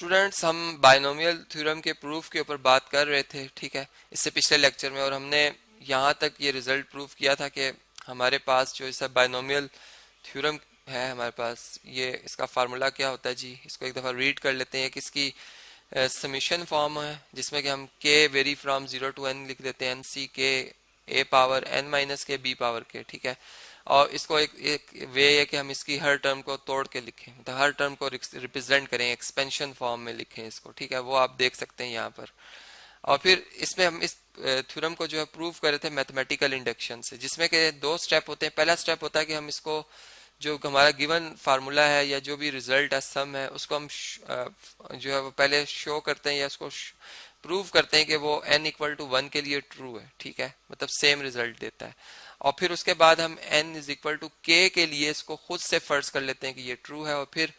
Students, हम binomial theorem के proof के ऊपर बात कर रहे थे, ठीक है, इससे पिछले लेक्चर में। और हमने यहाँ तक ये रिजल्ट प्रूफ किया था कि हमारे पास जो ऐसा बाइनोमियल थ्योरम है, हमारे पास ये इसका फार्मूला क्या होता है जी, इसको एक दफ़ा रीड कर लेते हैं कि इसकी समीशन फॉर्म है, जिसमें कि हम के वेरी फ्रॉम 0 टू n लिख देते हैं, एन सी के ए पावर n माइनस के बी पावर के, ठीक है। और इसको एक वे है कि हम इसकी हर टर्म को तोड़ के लिखें, मतलब हर टर्म को रिप्रेजेंट करें, एक्सपेंशन फॉर्म में लिखें इसको, ठीक है, वो आप देख सकते हैं यहाँ पर। और फिर इसमें हम इस थ्योरम को जो है प्रूव कर रहे थे मैथमेटिकल इंडक्शन से, जिसमें कि दो स्टेप होते हैं। पहला स्टेप होता है कि हम इसको जो हमारा गिवन फार्मूला है या जो भी रिजल्ट है, सम है, उसको हम जो है वो पहले शो करते हैं या उसको प्रूव करते हैं कि वो n इक्वल टू 1 के लिए ट्रू है, ठीक है, मतलब सेम रिजल्ट देता है। और फिर उसके बाद हम n is equal to k के लिए इसको खुद से फर्ज कर लेते हैं कि ये ट्रू है, और फिर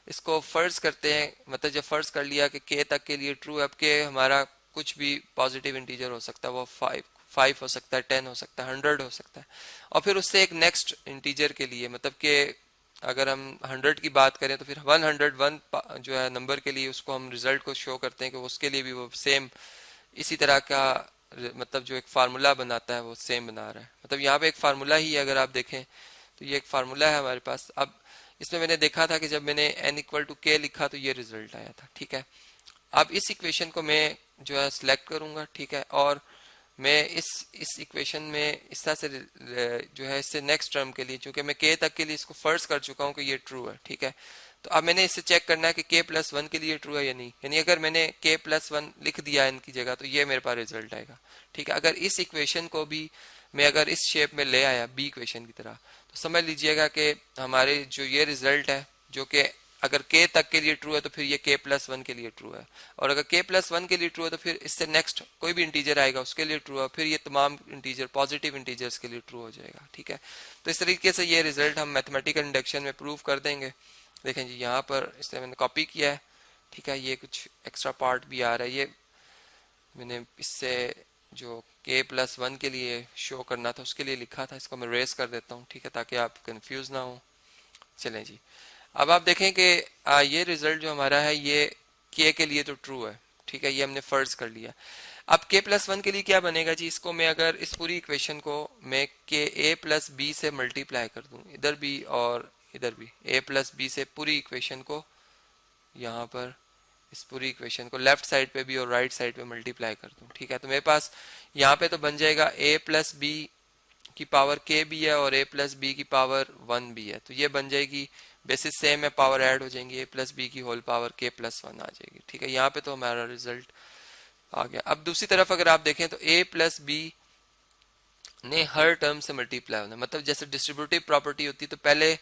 इसको फर्ज करते हैं, मतलब जब फर्ज कर लिया कि k तक के लिए ट्रू है, अब k हमारा कुछ भी पॉजिटिव इंटीजर हो सकता है, वो 5 हो सकता है, 10 हो सकता है, 100 हो सकता है। और फिर उससे एक नेक्स्ट इंटीजर के लिए, मतलब कि अगर हम 100 की बात करें तो फिर 101 जो है नंबर के लिए उसको हम रिजल्ट को शो करते हैं कि उसके लिए भी वो सेम इसी तरह का, मतलब जो एक फार्मूला बनाता है वो सेम बना रहा है। मतलब यहाँ पे एक फार्मूला ही है, अगर आप देखें तो ये एक फार्मूला है हमारे पास। अब इसमें मैंने देखा था कि जब मैंने n इक्वल टू के लिखा तो ये रिजल्ट आया था, ठीक है। अब इस इक्वेशन को मैं जो है सिलेक्ट करूंगा, ठीक है, और मैं इस इक्वेशन में इस तरह से जो है इससे नेक्स्ट टर्म के लिए, चूंकि मैं k तक के लिए इसको फर्ज कर चुका हूं कि ये ट्रू है, ठीक है, तो अब मैंने इससे चेक करना है कि k प्लस 1 के लिए ट्रू है या नहीं। यानी अगर मैंने k प्लस 1 लिख दिया इनकी जगह तो ये मेरे पास रिजल्ट आएगा, ठीक है। अगर इस इक्वेशन को भी मैं अगर इस शेप में ले आया बी इक्वेशन की तरह, तो समझ लीजिएगा कि हमारे जो ये रिजल्ट है, जो कि अगर k तक के लिए ट्रू है तो फिर ये k प्लस 1 के लिए ट्रू है, और अगर k प्लस 1 के लिए ट्रू है तो फिर इससे नेक्स्ट कोई भी इंटीजर आएगा उसके लिए ट्रू है, फिर ये तमाम इंटीजर पॉजिटिव इंटीजर्स के लिए ट्रू हो जाएगा, ठीक है। तो इस तरीके से ये रिजल्ट हम मैथमेटिकल इंडक्शन में प्रूव कर देंगे। देखें जी, यहाँ पर इसने मैंने कॉपी किया है, ठीक है, ये कुछ एक्स्ट्रा पार्ट भी आ रहा है, ये मैंने इससे जो k प्लस 1 के लिए शो करना था उसके लिए लिखा था, इसको मैं रेस कर देता हूँ, ठीक है, ताकि आप कंफ्यूज ना हो। चलें जी, अब आप देखें कि ये रिजल्ट जो हमारा है ये k के लिए तो ट्रू है, ठीक है, ये हमने फर्ज कर लिया। अब k प्लस 1 के लिए क्या बनेगा जी, इसको मैं अगर इस पूरी इक्वेशन को मैं के a प्लस बी से मल्टीप्लाई कर दूं, इधर भी और इधर भी a प्लस बी से पूरी इक्वेशन को, यहाँ पर इस पूरी इक्वेशन को लेफ्ट साइड पे भी और राइट साइड पे मल्टीप्लाई कर दूं, ठीक है, तो मेरे पास यहाँ पे तो बन जाएगा a प्लस बी की पावर k भी है और a प्लस बी की पावर 1 भी है, तो ये बन जाएगी, बेसिस सेम है, पावर ऐड हो जाएंगी, a प्लस बी की होल पावर k प्लस 1 आ जाएगी, ठीक है। यहाँ पे तो हमारा रिजल्ट आ गया। अब दूसरी तरफ अगर आप देखें तो a प्लस बी ने हर टर्म से मल्टीप्लाई होना, मतलब जैसे डिस्ट्रीब्यूटिव प्रॉपर्टी होती है, तो पहले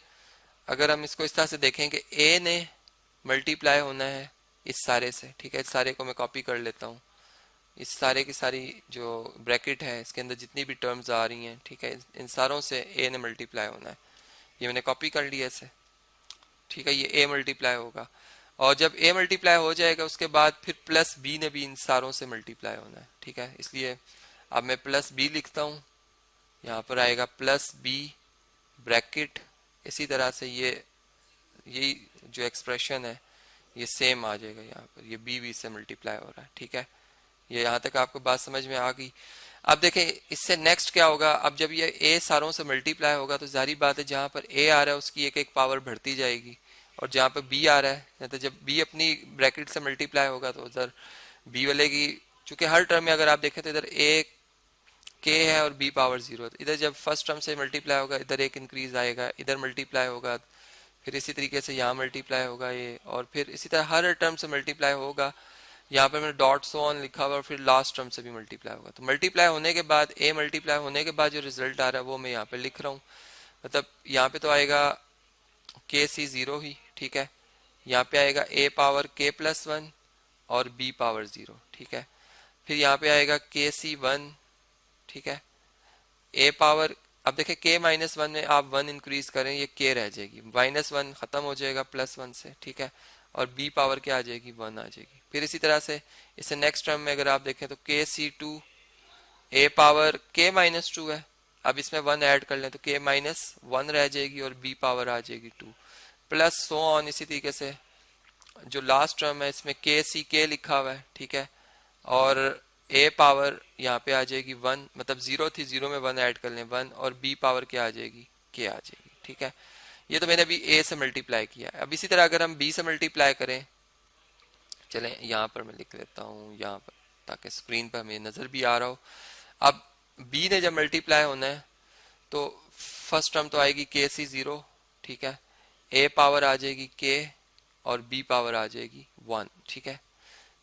अगर हम इसको इस तरह से देखें कि a ने मल्टीप्लाई होना है इस सारे से, ठीक है, इस सारे को मैं कॉपी कर लेता हूँ, इस सारे की सारी जो ब्रैकेट है इसके अंदर जितनी भी टर्म्स आ रही हैं, ठीक है, इन सारों से a ने मल्टीप्लाई होना है, ये मैंने कॉपी कर लिया इसे, ठीक है, ये a मल्टीप्लाई होगा, और जब a मल्टीप्लाई हो जाएगा उसके बाद फिर प्लस b ने भी इन सारों से मल्टीप्लाई होना है, ठीक है, इसलिए अब मैं प्लस b लिखता हूँ, यहाँ पर आएगा प्लस b ब्रैकेट, इसी तरह से यही जो एक्सप्रेशन है ये सेम आ जाएगा, यहाँ पर ये b से मल्टीप्लाई हो रहा है, ठीक है, ये यहाँ तक आपको बात समझ में आ गई। अब देखें इससे नेक्स्ट क्या होगा, अब जब ये a सारों से मल्टीप्लाई होगा तो जारी बात है जहाँ पर a आ रहा है उसकी एक एक पावर बढ़ती जाएगी, और जहाँ पर b आ रहा है तो जब b अपनी ब्रैकेट से मल्टीप्लाई होगा तो उधर b वाले की, चूंकि हर टर्म में अगर आप देखें तो इधर a k है और b पावर 0 है, इधर जब फर्स्ट टर्म से मल्टीप्लाई होगा इधर एक इंक्रीज आएगा, इधर मल्टीप्लाई होगा, फिर इसी तरीके से यहाँ मल्टीप्लाई होगा ये, और फिर इसी तरह हर टर्म से मल्टीप्लाई होगा, यहाँ पर मैंने डॉट सो ऑन लिखा हुआ, और फिर लास्ट टर्म से भी मल्टीप्लाई होगा। तो मल्टीप्लाई होने के बाद a मल्टीप्लाई होने के बाद जो रिजल्ट आ रहा है वो मैं यहाँ पे लिख रहा हूँ, मतलब यहाँ पे तो आएगा के सी 0 ही, ठीक है, यहाँ पे आएगा a पावर k प्लस 1 और b पावर 0, ठीक है, फिर यहाँ पे आएगा के सी 1, ठीक है, a पावर, अब देखें k माइनस 1 में आप 1 इंक्रीज करें ये k रह जाएगी, माइनस 1 खत्म हो जाएगा प्लस 1 से, ठीक है, और b पावर क्या आ जाएगी 1 आ जाएगी। फिर इसी तरह से इसे नेक्स्ट टर्म में अगर आप देखें तो के सी 2 a पावर k माइनस 2 है, अब इसमें 1 ऐड कर लें तो k माइनस 1 रह जाएगी और b पावर आ जाएगी 2, प्लस सो ऑन इसी तरीके से जो लास्ट टर्म है इसमें के सी के लिखा हुआ है, ठीक है, और ए पावर यहाँ पे आ जाएगी 1, मतलब 0 थी, 0 में 1 ऐड कर लें 1, और बी पावर क्या आ जाएगी, के आ जाएगी, ठीक है। ये तो मैंने अभी ए से मल्टीप्लाई किया है। अब इसी तरह अगर हम बी से मल्टीप्लाई करें, चलें यहाँ पर मैं लिख लेता हूँ यहाँ पर, ताकि स्क्रीन पर हमें नज़र भी आ रहा हो। अब बी ने जब मल्टीप्लाई होना है तो फर्स्ट टर्म तो आएगी के सी 0, ठीक है, ए पावर आ जाएगी के, और बी पावर आ जाएगी 1, ठीक है,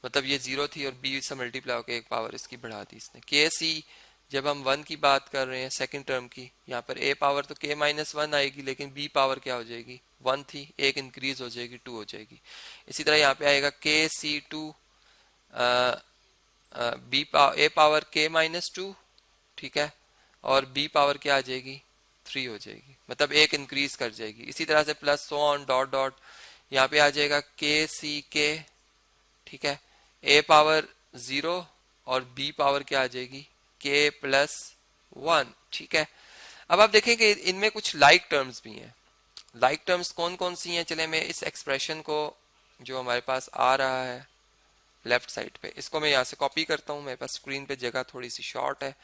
मतलब ये 0 थी और बी से मल्टीप्लाई होकर एक पावर इसकी बढ़ा दी इसने। के सी जब हम 1 की बात कर रहे हैं सेकंड टर्म की, यहाँ पर ए पावर तो के माइनस 1 आएगी, लेकिन बी पावर क्या हो जाएगी, 1 थी, एक इंक्रीज हो जाएगी 2 हो जाएगी। इसी तरह यहाँ पे आएगा के सी 2 बी पावर ए पावर के माइनस 2, ठीक है, और बी पावर क्या आ जाएगी, 3 हो जाएगी, मतलब एक इंक्रीज कर जाएगी। इसी तरह से plus so on dot dot, यहाँ पे आ जाएगा के सी के, ठीक है, ए पावर 0 और बी पावर क्या आ जाएगी, के प्लस 1, ठीक है। अब आप देखें कि इनमें कुछ लाइक टर्म्स भी हैं। लाइक टर्म्स कौन कौन सी हैं, चले मैं इस एक्सप्रेशन को जो हमारे पास आ रहा है लेफ्ट साइड पे, इसको मैं यहाँ से कॉपी करता हूँ। मेरे पास स्क्रीन पे जगह थोड़ी सी शॉर्ट है,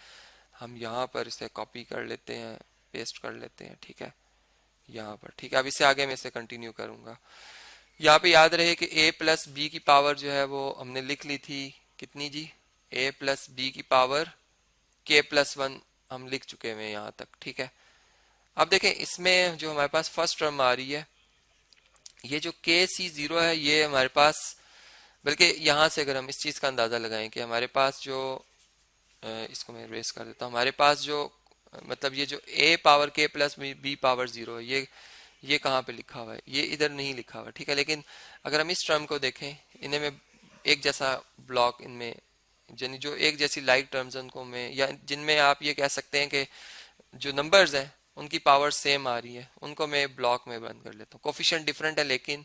हम यहाँ पर इसे कॉपी कर लेते हैं, पेस्ट कर लेते हैं, ठीक है, यहाँ पर, ठीक है। अब इससे आगे मैं इसे कंटिन्यू करूंगा। यहाँ पे याद रहे कि a प्लस बी की पावर जो है वो हमने लिख ली थी कितनी जी, a प्लस बी की पावर k प्लस 1 हम लिख चुके हैं यहाँ तक, ठीक है। अब देखें इसमें जो हमारे पास फर्स्ट टर्म आ रही है, ये जो के सी 0 है, ये हमारे पास, बल्कि यहाँ से अगर हम इस चीज़ का अंदाज़ा लगाएं कि हमारे पास जो इसको मैं रेस कर देता हूँ, हमारे पास जो मतलब ये जो a power k plus B power 0 है, ये कहाँ पे लिखा हुआ है, ये इधर नहीं लिखा हुआ, ठीक है। लेकिन अगर हम इस टर्म को देखें, इन्हें में एक जैसा ब्लॉक, इनमें जो एक जैसी लाइक टर्म्स हैं उनको मैं, या जिनमें आप ये कह सकते हैं कि जो नंबर्स हैं उनकी पावर सेम आ रही है, उनको मैं ब्लॉक में बंद कर लेता हूँ। कोफिशिएंट डिफरेंट है, लेकिन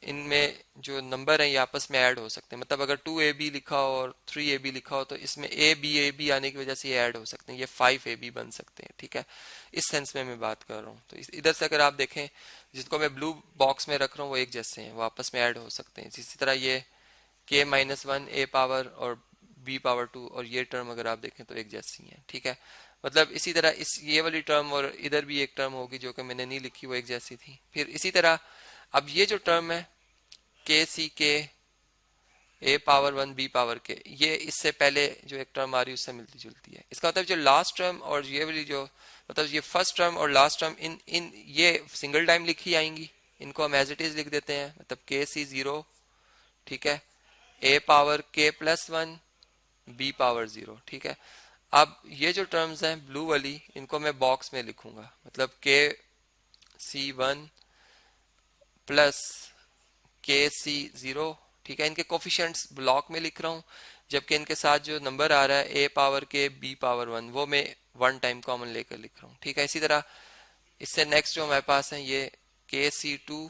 इनमें जो नंबर हैं ये आपस में ऐड हो सकते हैं। मतलब अगर 2ab लिखा हो और 3ab लिखा हो तो इसमें ab आने की वजह से ये ऐड हो सकते हैं, ये 5ab बन सकते हैं, ठीक है। इस सेंस में मैं बात कर रहा हूँ। तो इधर से अगर आप देखें, जिसको मैं ब्लू बॉक्स में रख रहा हूँ वो एक जैसे हैं, वो आपस में ऐड हो सकते हैं। इसी तरह ये k माइनस 1 a पावर और b पावर 2, और ये टर्म अगर आप देखें तो एक जैसी हैं, ठीक है। मतलब इसी तरह इस ये वाली टर्म और इधर भी एक टर्म होगी जो कि मैंने नहीं लिखी, वो एक जैसी थी। फिर इसी तरह अब ये जो टर्म है के सी के ए पावर 1 बी पावर के, ये इससे पहले जो एक टर्म आ रही है उससे मिलती जुलती है। इसका मतलब जो लास्ट टर्म और ये वाली जो, मतलब ये फर्स्ट टर्म और लास्ट टर्म इन इन ये सिंगल टाइम लिखी आएंगी, इनको हम एज इट इज लिख देते हैं, मतलब के सी 0, ठीक है, ए पावर के प्लस 1 बी पावर 0, ठीक है। अब ये जो टर्म्स हैं ब्लू वाली, इनको मैं बॉक्स में लिखूंगा, मतलब के सी 1 प्लस के सी 0, ठीक है। इनके कोफिशिएंट्स ब्लॉक में लिख रहा हूँ, जबकि इनके साथ जो नंबर आ रहा है ए पावर के बी पावर 1, वो मैं 1 टाइम कॉमन लेकर लिख रहा हूँ, ठीक है। इसी तरह इससे नेक्स्ट जो हमारे पास है ये के सी 2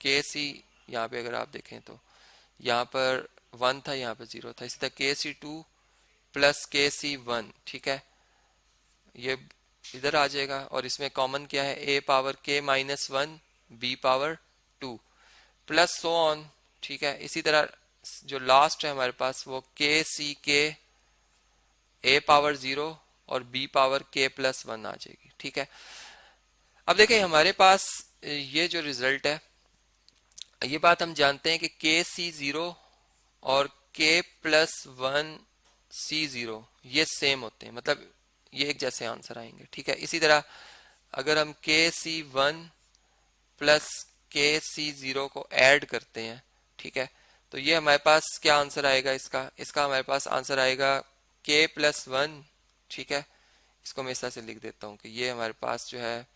के सी, यहाँ पे अगर आप देखें तो यहाँ पर 1 था, यहाँ पर 0 था। इसी तरह के सी 2 प्लस के सी 1, ठीक है, ये इधर आ जाएगा। और इसमें कॉमन क्या है, ए पावर के minus 1 B power 2 plus so on, ठीक है। इसी तरह जो लास्ट है हमारे पास वो के सी के ए पावर 0 और बी पावर के प्लस 1 आ जाएगी, ठीक है। अब देखें हमारे पास ये जो रिजल्ट है, ये बात हम जानते हैं कि के सी 0 और के प्लस 1 सी 0 ये सेम होते हैं, मतलब ये एक जैसे आंसर आएंगे, ठीक है। इसी तरह अगर हम के सी 1 प्लस के सी 0 को ऐड करते हैं, ठीक है, तो ये हमारे पास क्या आंसर आएगा, इसका हमारे पास आंसर आएगा के प्लस 1, ठीक है। इसको मैं इस तरह से लिख देता हूँ कि ये हमारे पास जो है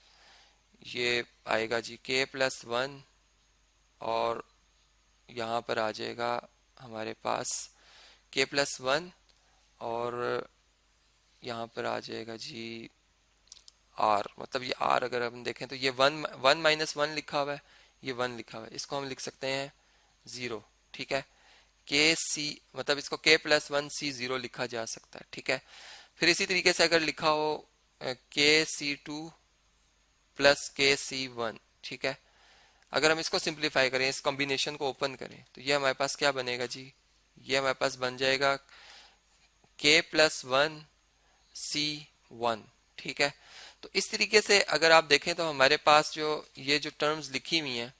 ये आएगा जी के प्लस 1, और यहाँ पर आ जाएगा हमारे पास के प्लस 1, और यहाँ पर आ जाएगा जी आर, मतलब ये आर अगर हम देखें तो ये 1 माइनस 1 लिखा हुआ है, ये 1 लिखा हुआ है, इसको हम लिख सकते हैं 0, ठीक है। के सी, मतलब इसको के प्लस 1 सी 0 लिखा जा सकता है, ठीक है। फिर इसी तरीके से अगर लिखा हो के सी 2 प्लस के सी 1, ठीक है, अगर हम इसको सिंप्लीफाई करें, इस कॉम्बिनेशन को ओपन करें, तो ये हमारे पास क्या बनेगा जी, ये हमारे पास बन जाएगा k plus one C one. ठीक है, तो इस तरीके से अगर आप देखें तो हमारे पास जो ये जो टर्म्स लिखी हुई हैं,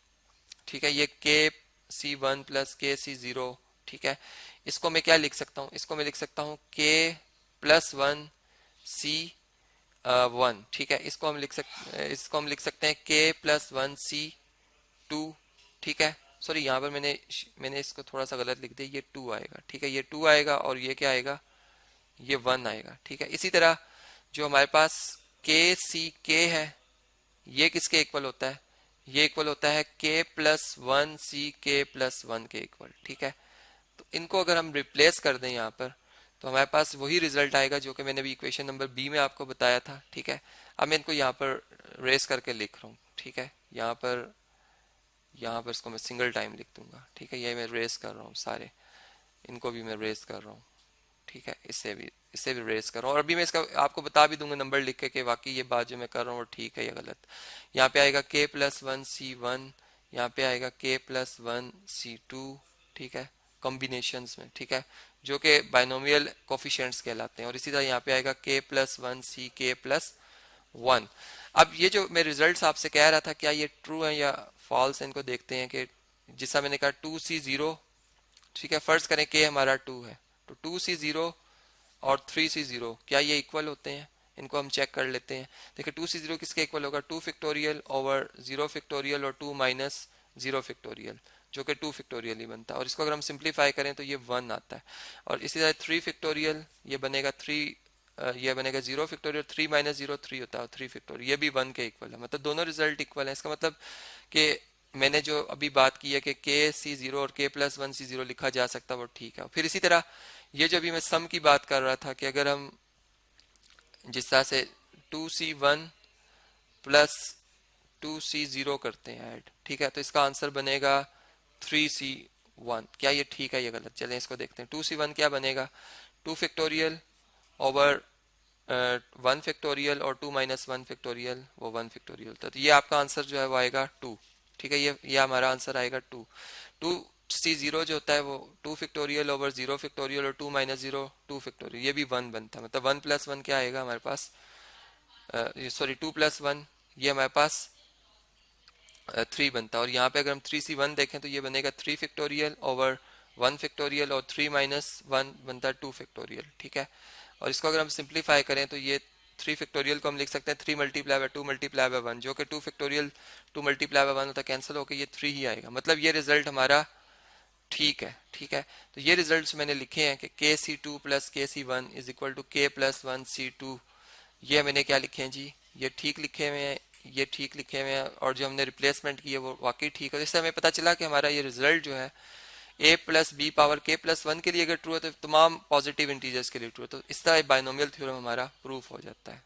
ठीक है, ये k सी वन प्लस के सी जीरो, ठीक है, इसको मैं क्या लिख सकता हूँ, इसको मैं लिख सकता हूँ k plus one C one. ठीक है, इसको हम लिख सकते हैं k plus one C two. ठीक है, सॉरी यहाँ पर मैंने इसको थोड़ा सा गलत लिख दिया, ये टू आएगा। ठीक है, ये टू आएगा और ये क्या आएगा, ये वन आएगा। ठीक है, इसी तरह जो हमारे पास के सी के है, ये किसके इक्वल होता है, ये इक्वल होता है के प्लस वन सी के प्लस वन के इक्वल। ठीक है, तो इनको अगर हम रिप्लेस कर दें यहाँ पर, तो हमारे पास वही रिजल्ट आएगा जो कि मैंने भी इक्वेशन नंबर बी में आपको बताया था। ठीक है, अब मैं इनको यहाँ पर रेस करके लिख रहा हूँ। ठीक है, यहाँ पर इसको मैं सिंगल टाइम लिख दूंगा। ठीक है, ये मैं रेस कर रहा हूँ, सारे इनको भी मैं रेस कर रहा हूँ। ठीक है, इससे भी रेस कर रहा हूँ, और अभी मैं इसका आपको बता भी दूंगा नंबर लिख के कि वाकई ये बात जो मैं कर रहा हूँ वो ठीक है या गलत। यहाँ पे आएगा k plus one C one, यहाँ पे आएगा k plus one C two. ठीक है, कॉम्बिनेशंस में। ठीक है, जो कि बाइनोमियल कोफिशिएंट्स कहलाते हैं, और इसी तरह यहाँ पे आएगा k प्लस वन सी के प्लस वन। अब ये जो मैं रिजल्ट्स आपसे कह रहा था, क्या ये ट्रू है या फॉल्स है, इनको देखते हैं कि जिसका मैंने कहा 2c0। ठीक है, फर्ज करें k हमारा 2 है, तो 2c0 और 3c0 क्या ये इक्वल होते हैं, इनको हम चेक कर लेते हैं। देखिए 2c0 किसके इक्वल होगा, 2 फैक्टोरियल ओवर 0 फैक्टोरियल और 2 माइनस 0 फैक्टोरियल, जो कि 2 फैक्टोरियल ही बनता है, और इसको अगर हम सिंप्लीफाई करें तो ये 1 आता है। और इसी तरह 3 फैक्टोरियल, ये बनेगा 0 फैक्टोरियल, 3 माइनस 0 3 होता है, 3 फैक्टोरियल, ये भी 1 के इक्वल है। मतलब दोनों रिजल्ट इक्वल है। इसका मतलब कि मैंने जो अभी बात की है कि के सी जीरो और के प्लस वन सी जीरो लिखा जा सकता है, वो ठीक है। फिर इसी तरह ये जो अभी मैं सम की बात कर रहा था कि अगर हम जिस तरह से 2c1 प्लस 2c0 करते हैं ऐड, ठीक है, तो इसका आंसर बनेगा 3c1। क्या ये ठीक है या गलत, चलें इसको देखते हैं। 2c1 क्या बनेगा, 2 फैक्टोरियल ओवर 1 फैक्टोरियल और 2 माइनस 1 फैक्टोरियल, वो 1 फैक्टोरियल था। तो ये आपका आंसर जो है वो आएगा 2। ठीक है, ये हमारा आंसर आएगा 2। 2c0 जो होता है वो 2 फैक्टोरियल ओवर 0 फैक्टोरियल और 2 माइनस 0 2 फैक्टोरियल, ये भी 1 बनता है। मतलब 1 प्लस 1 क्या आएगा हमारे पास, सॉरी 2 प्लस 1, ये हमारे पास 3 बनता है। और यहाँ पे अगर हम 3c1 देखें तो ये बनेगा 3 फैक्टोरियल ओवर 1 फैक्टोरियल और 3 माइनस 1 बनता है 2 फैक्टोरियल। ठीक है, और इसको अगर हम सिंप्लीफाई करें तो ये 3 फैक्टोरियल को हम लिख सकते हैं 3 मल्टीप्लाई बाय 2 मल्टीप्लाई बाय 1, जो कि 2 फैक्टोरियल 2 मल्टीप्लाई बाय 1 होता है, कैंसिल होकर ये 3 ही आएगा। मतलब ये रिजल्ट हमारा ठीक है। ठीक है, तो ये रिजल्ट्स मैंने लिखे हैं कि के सी टू प्लस के सी वन इज इक्वल टू के प्लस वन सी टू। ये मैंने क्या लिखे हैं जी, ये ठीक लिखे हुए हैं, ये ठीक लिखे हुए हैं, और जो हमने रिप्लेसमेंट की है वो वाकई ठीक है। इससे हमें पता चला कि हमारा ये रिजल्ट जो है a प्लस बी पावर के प्लस वन के लिए अगर ट्रू है तो तमाम पॉजिटिव इंटीजर्स के लिए ट्रू है। तो इस तरह बाइनोमियल थ्योरम हमारा प्रूफ हो जाता है।